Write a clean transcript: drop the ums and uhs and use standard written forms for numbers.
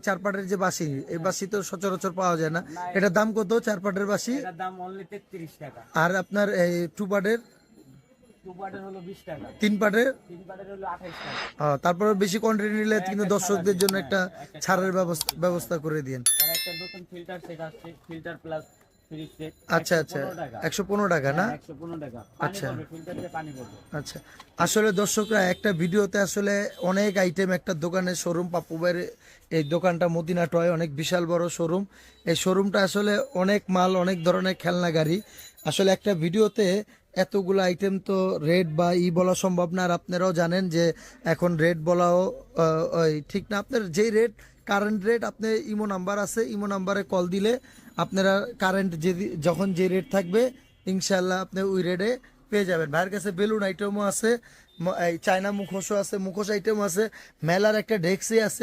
চার পাটের যে বাঁশি, এই বাঁশি তো সচরাচর পাওয়া যায় না। না, এটার দাম কত চার পাটের বাঁশি? এটার দাম অনলি 33 টাকা। আর আপনার এই টু পাটের? 2 পাটের হলো 20 টাকা। তিন পাটের? 3 পাটের হলো 28 টাকা। তারপরে বেশি কোয়ান্টিটি নিলে কিন্তু একটা ছাড় দর্শকদের আছে, জন্য হ্যাঁ, একটা একটা ছাড় ছাড়ের আছে। ব্যবস্থা করে দিন। আর একটা নতুন ফিল্টার সেট আসছে, ফিল্টার প্লাস ফ্রিজ সেট, আচ্ছা আচ্ছা, 115 টাকা। 115 টাকা না? হ্যাঁ, 115 টাকা। পানি আচ্ছা পড়বে, ফিল্টার দিয়ে পানি পড়বে। আচ্ছা। আসলে দর্শকরা একটা ভিডিওতে আসলে অনেক আইটেম, একটা দোকানের শোরুম, পাপ্পু ভাইয়ের এই দোকানটা মদিনা টয়, অনেক বিশাল বড় শোরুম। এই শোরুমটা আসলে অনেক মাল, অনেক ধরনের খেলনা গাড়ি। আসলে একটা ভিডিওতে এতগুলো আইটেম তো রেট বা বলা সম্ভব না। আর আপনারাও জানেন যে এখন রেট বলাও ওই ঠিক না। আপনার যেই রেট, কারেন্ট রেট, আপনি ইমো নাম্বার আছে, ইমো নাম্বারে কল দিলে আপনারা কারেন্ট যখন যে রেট থাকবে ইনশাল্লাহ আপনি ওই রেটে পেয়ে যাবেন। ভাইয়ের কাছে বেলুন আইটেমও আছে, এই চায়না মুখোশও আছে, মুখোশ আইটেমও আছে, মেলার একটা ডেস্কই আছে।